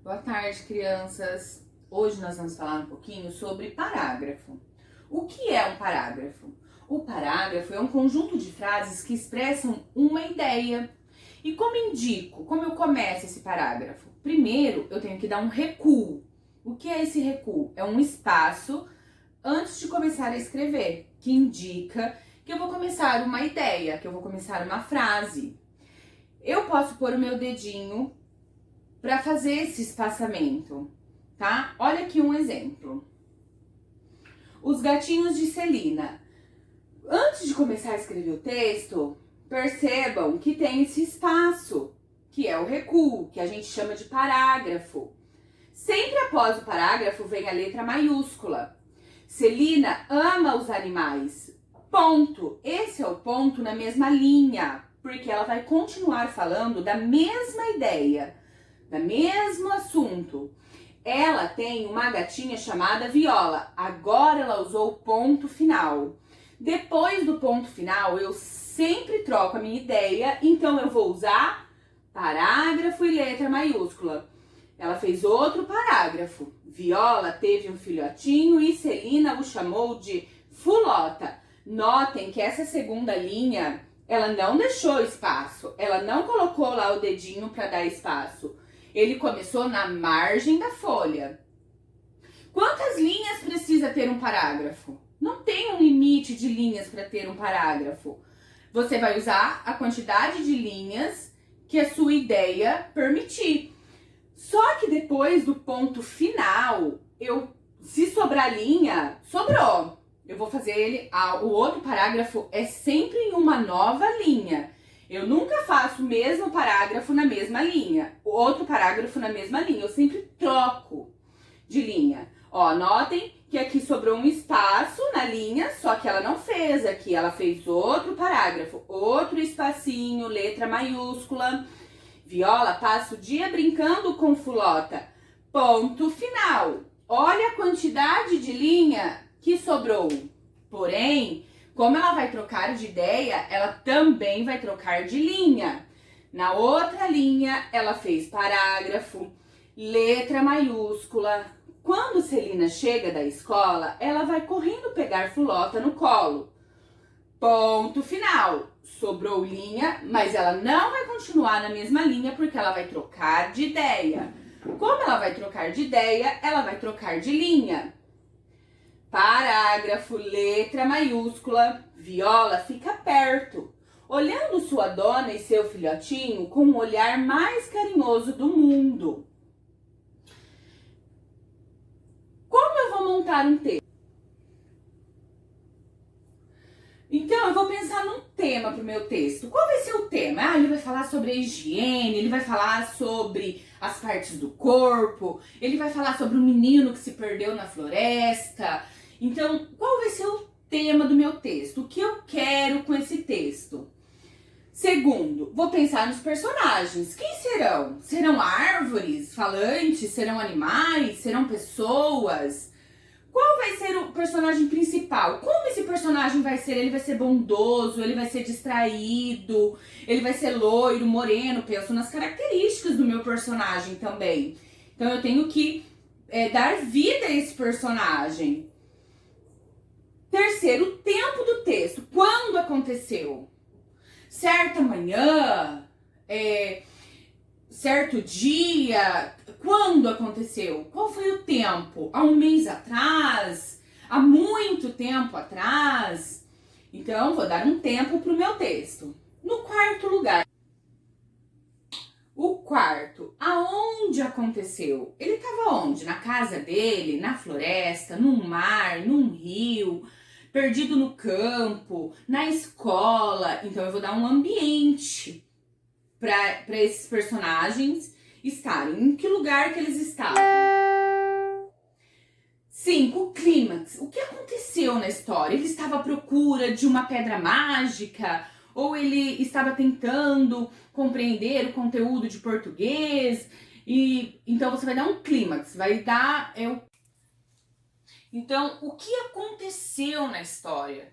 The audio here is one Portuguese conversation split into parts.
Boa tarde, crianças. Hoje nós vamos falar um pouquinho sobre parágrafo. O que é um parágrafo? O parágrafo é um conjunto de frases que expressam uma ideia. E como indico? Como eu começo esse parágrafo? Primeiro, eu tenho que dar um recuo. O que é esse recuo? É um espaço antes de começar a escrever, que indica que eu vou começar uma ideia, que eu vou começar uma frase. Eu posso pôr o meu dedinho para fazer esse espaçamento, tá? Olha aqui um exemplo. Os gatinhos de Celina. Antes de começar a escrever o texto, percebam que tem esse espaço, que é o recuo, que a gente chama de parágrafo. Sempre após o parágrafo vem a letra maiúscula. Celina ama os animais. Ponto. Esse é o ponto na mesma linha, porque ela vai continuar falando da mesma ideia, do mesmo assunto. Ela tem uma gatinha chamada Viola. Agora ela usou o ponto final. Depois do ponto final, eu sempre troco a minha ideia, então eu vou usar parágrafo e letra maiúscula. Ela fez outro parágrafo. Viola teve um filhotinho e Celina o chamou de Fulota. Notem que essa segunda linha, ela não deixou espaço. Ela não colocou lá o dedinho para dar espaço. Ele começou na margem da folha. Quantas linhas precisa ter um parágrafo? Não tem um limite de linhas para ter um parágrafo. Você vai usar a quantidade de linhas que a sua ideia permitir. Só que depois do ponto final, se sobrar linha, sobrou. Eu vou fazer ele, o outro parágrafo é sempre em uma nova linha. Eu nunca faço o mesmo parágrafo na mesma linha, o outro parágrafo na mesma linha. Eu sempre troco de linha. Ó, notem que aqui sobrou um espaço na linha, só que ela não fez aqui. Ela fez outro parágrafo, outro espacinho, letra maiúscula. Viola passa o dia brincando com Fulota. Ponto final. Olha a quantidade de linha que sobrou. Porém, como ela vai trocar de ideia, ela também vai trocar de linha. Na outra linha, ela fez parágrafo, letra maiúscula. Quando Celina chega da escola, ela vai correndo pegar Fulota no colo. Ponto final. Sobrou linha, mas ela não vai continuar na mesma linha porque ela vai trocar de ideia. Como ela vai trocar de ideia, ela vai trocar de linha. Parágrafo, letra maiúscula, Viola fica perto, olhando sua dona e seu filhotinho com o olhar mais carinhoso do mundo. Como eu vou montar um texto? Então, eu vou pensar num tema para o meu texto. Qual vai ser o tema? Ele vai falar sobre a higiene, ele vai falar sobre as partes do corpo, ele vai falar sobre o menino que se perdeu na floresta. Então, qual vai ser o tema do meu texto? O que eu quero com esse texto? Segundo, vou pensar nos personagens. Quem serão? Serão árvores falantes? Serão animais? Serão pessoas? Qual vai ser o personagem principal? Como esse personagem vai ser? Ele vai ser bondoso, ele vai ser distraído, ele vai ser loiro, moreno. Penso nas características do meu personagem também. Então eu tenho que dar vida a esse personagem. Terceiro, o tempo do texto. Quando aconteceu? Certa manhã, certo dia, quando aconteceu? Qual foi o tempo? Há um mês atrás? Há muito tempo atrás? Então, vou dar um tempo para o meu texto. No quarto lugar, o quarto, aonde aconteceu? Ele estava onde? Na casa dele, na floresta, num mar, num rio, perdido no campo, na escola. Então, eu vou dar um ambiente para esses personagens estarem. Em que lugar que eles estavam? 5. O clímax. O que aconteceu na história? Ele estava à procura de uma pedra mágica? Ou ele estava tentando compreender o conteúdo de português? E então você vai dar um clímax, vai dar... Então, o que aconteceu na história?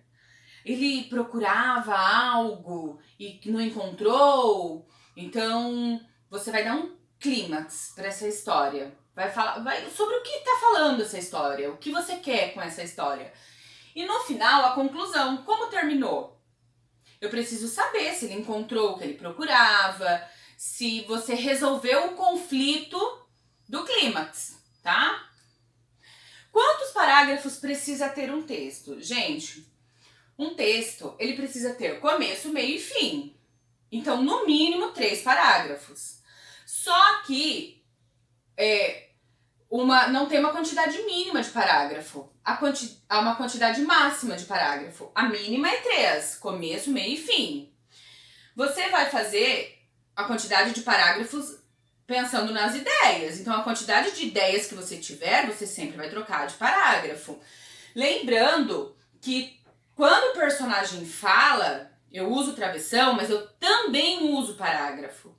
ele procurava algo e não encontrou. Então, você vai dar um clímax para essa história. Vai falar sobre o que está falando essa história, o que você quer com essa história. E no final, a conclusão, como terminou? Eu preciso saber se ele encontrou o que ele procurava, se você resolveu o conflito do clímax, tá? Quantos parágrafos precisa ter um texto? Gente, um texto, ele precisa ter começo, meio e fim. Então, no mínimo, 3 parágrafos. Só que não tem uma quantidade mínima de parágrafo. Há uma quantidade máxima de parágrafo. A mínima é 3, começo, meio e fim. Você vai fazer a quantidade de parágrafos pensando nas ideias. Então, a quantidade de ideias que você tiver, você sempre vai trocar de parágrafo. Lembrando que quando o personagem fala, eu uso travessão, mas eu também uso parágrafo.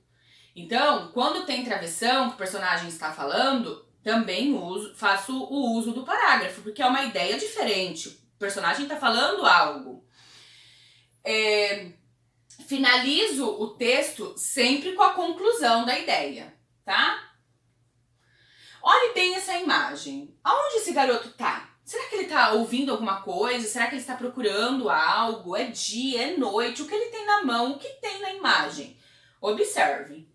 Então, quando tem travessão, que o personagem está falando, também faço o uso do parágrafo, porque é uma ideia diferente. O personagem está falando algo. Finalizo o texto sempre com a conclusão da ideia, tá? Olhe bem essa imagem. Aonde esse garoto tá? Será que ele tá ouvindo alguma coisa? Será que ele está procurando algo? É dia, é noite? O que ele tem na mão? O que tem na imagem? Observe.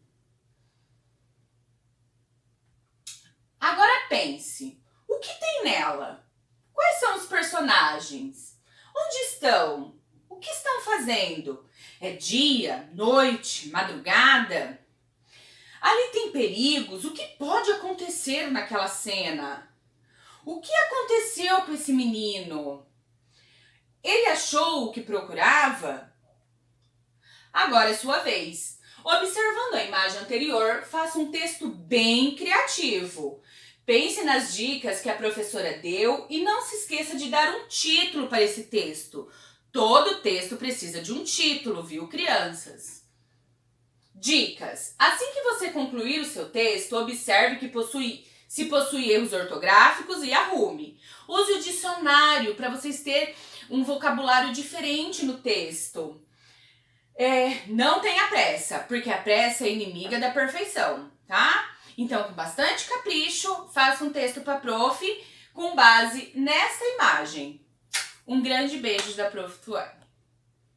Agora pense. O que tem nela? Quais são os personagens? Onde estão? O que estão fazendo? É dia, noite, madrugada? Ali tem perigos? O que pode acontecer naquela cena? O que aconteceu com esse menino? Ele achou o que procurava? Agora é sua vez. Observando a imagem anterior, faça um texto bem criativo. Pense nas dicas que a professora deu e não se esqueça de dar um título para esse texto. Todo texto precisa de um título, viu, crianças? Dicas. Assim que você concluir o seu texto, observe se possui erros ortográficos e arrume. Use o dicionário para vocês terem um vocabulário diferente no texto. Não tenha pressa, porque a pressa é inimiga da perfeição, tá? Então, com bastante capricho, faça um texto para a prof com base nessa imagem. Um grande beijo da Prof. Tuane.